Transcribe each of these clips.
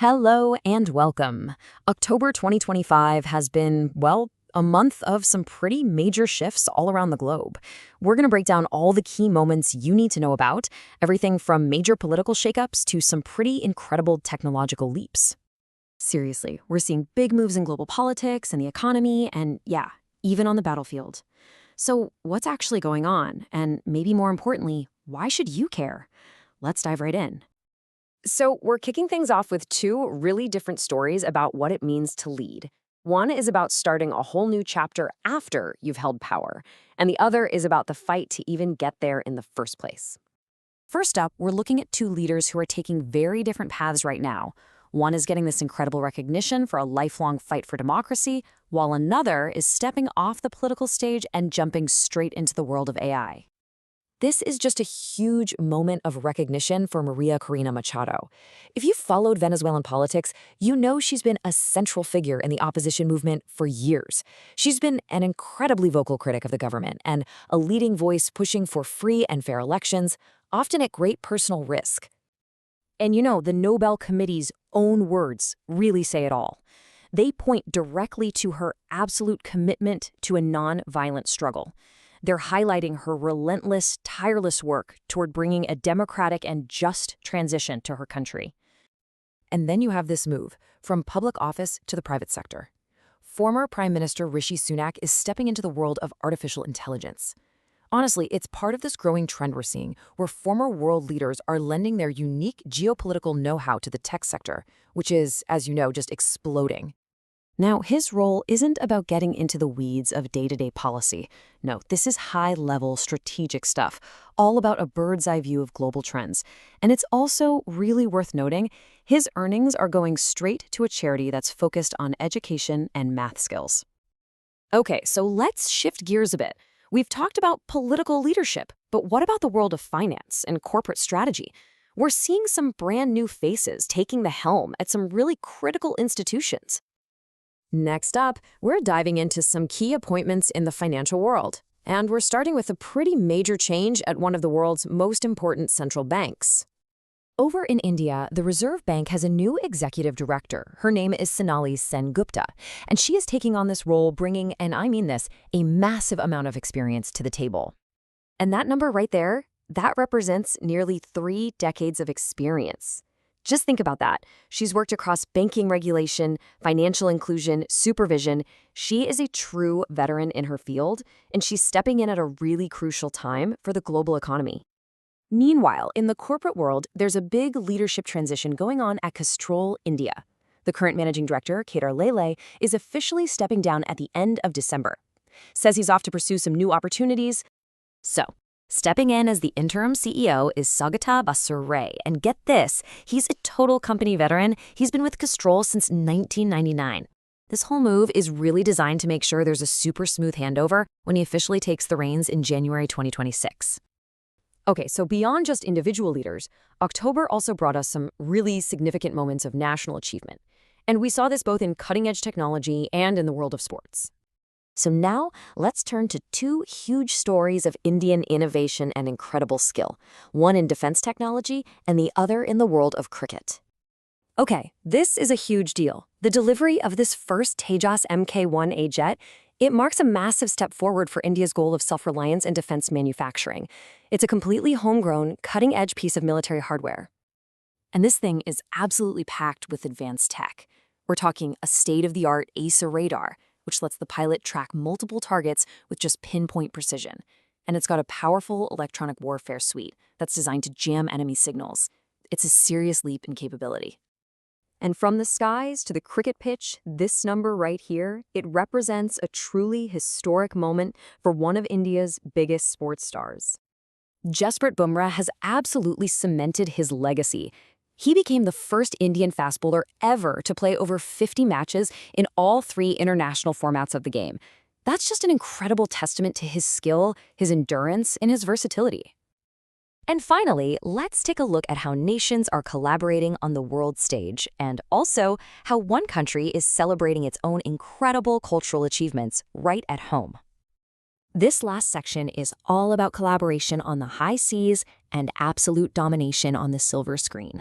Hello and welcome. October 2025 has been, well, a month of some pretty major shifts all around the globe. We're going to break down all the key moments you need to know about, everything from major political shakeups to some pretty incredible technological leaps. Seriously, we're seeing big moves in global politics and the economy, and yeah, even on the battlefield. So, what's actually going on? And maybe more importantly, why should you care? Let's dive right in. So, we're kicking things off with two really different stories about what it means to lead. One is about starting a whole new chapter after you've held power, and the other is about the fight to even get there in the first place. First up, we're looking at two leaders who are taking very different paths right now. One is getting this incredible recognition for a lifelong fight for democracy, while another is stepping off the political stage and jumping straight into the world of AI. This is just a huge moment of recognition for Maria Corina Machado. If you've followed Venezuelan politics, you know she's been a central figure in the opposition movement for years. She's been an incredibly vocal critic of the government and a leading voice pushing for free and fair elections, often at great personal risk. And you know, the Nobel Committee's own words really say it all. They point directly to her absolute commitment to a non-violent struggle. They're highlighting her relentless, tireless work toward bringing a democratic and just transition to her country. And then you have this move from public office to the private sector. Former Prime Minister Rishi Sunak is stepping into the world of artificial intelligence. Honestly, it's part of this growing trend we're seeing, where former world leaders are lending their unique geopolitical know-how to the tech sector, which is, as you know, just exploding. Now, his role isn't about getting into the weeds of day-to-day policy. No, this is high-level strategic stuff, all about a bird's-eye view of global trends. And it's also really worth noting, his earnings are going straight to a charity that's focused on education and math skills. Okay, so let's shift gears a bit. We've talked about political leadership, but what about the world of finance and corporate strategy? We're seeing some brand new faces taking the helm at some really critical institutions. Next up, we're diving into some key appointments in the financial world. And we're starting with a pretty major change at one of the world's most important central banks. Over in India, the Reserve Bank has a new executive director. Her name is Sonali Sengupta, and she is taking on this role bringing, and I mean this, a massive amount of experience to the table. And that number right there, that represents nearly 3 decades of experience. Just think about that. She's worked across banking regulation, financial inclusion, supervision. She is a true veteran in her field, and she's stepping in at a really crucial time for the global economy. Meanwhile, in the corporate world, there's a big leadership transition going on at Castrol, India. The current managing director, Kedar Lele, is officially stepping down at the end of December. Says he's off to pursue some new opportunities. So, stepping in as the interim CEO is Saugata Basuray, and get this, he's a total company veteran. He's been with Castrol since 1999. This whole move is really designed to make sure there's a super smooth handover when he officially takes the reins in January 2026. Okay, so beyond just individual leaders, October also brought us some really significant moments of national achievement. And we saw this both in cutting-edge technology and in the world of sports. So now, let's turn to two huge stories of Indian innovation and incredible skill, one in defense technology and the other in the world of cricket. Okay, this is a huge deal. The delivery of this first Tejas Mk1A jet, it marks a massive step forward for India's goal of self-reliance in defense manufacturing. It's a completely homegrown, cutting-edge piece of military hardware. And this thing is absolutely packed with advanced tech. We're talking a state-of-the-art AESA radar, which lets the pilot track multiple targets with just pinpoint precision. And it's got a powerful electronic warfare suite that's designed to jam enemy signals. It's a serious leap in capability. And from the skies to the cricket pitch, this number right here, it represents a truly historic moment for one of India's biggest sports stars. Jasprit Bumrah has absolutely cemented his legacy. He became the first Indian fast bowler ever to play over 50 matches in all 3 international formats of the game. That's just an incredible testament to his skill, his endurance, and his versatility. And finally, let's take a look at how nations are collaborating on the world stage, and also how one country is celebrating its own incredible cultural achievements right at home. This last section is all about collaboration on the high seas and absolute domination on the silver screen.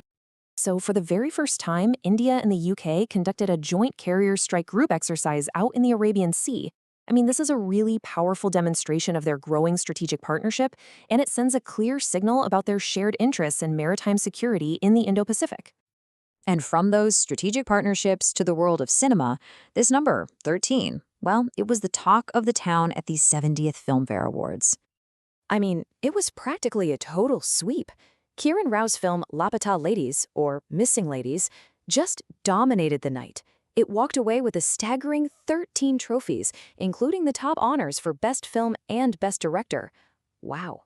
So, for the very first time, India and the UK conducted a joint carrier strike group exercise out in the Arabian Sea. I mean, this is a really powerful demonstration of their growing strategic partnership, and it sends a clear signal about their shared interests in maritime security in the Indo-Pacific. And from those strategic partnerships to the world of cinema, this number, 13, well, it was the talk of the town at the 70th Filmfare Awards. I mean, it was practically a total sweep. Kiran Rao's film Lapata Ladies, or Missing Ladies, just dominated the night. It walked away with a staggering 13 trophies, including the top honors for Best Film and Best Director. Wow.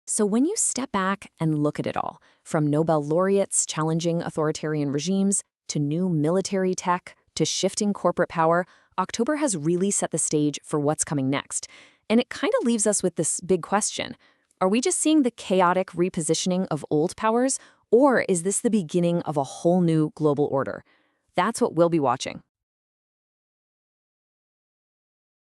So when you step back and look at it all, from Nobel laureates challenging authoritarian regimes, to new military tech, to shifting corporate power, October has really set the stage for what's coming next. And it kind of leaves us with this big question. Are we just seeing the chaotic repositioning of old powers, or is this the beginning of a whole new global order? That's what we'll be watching.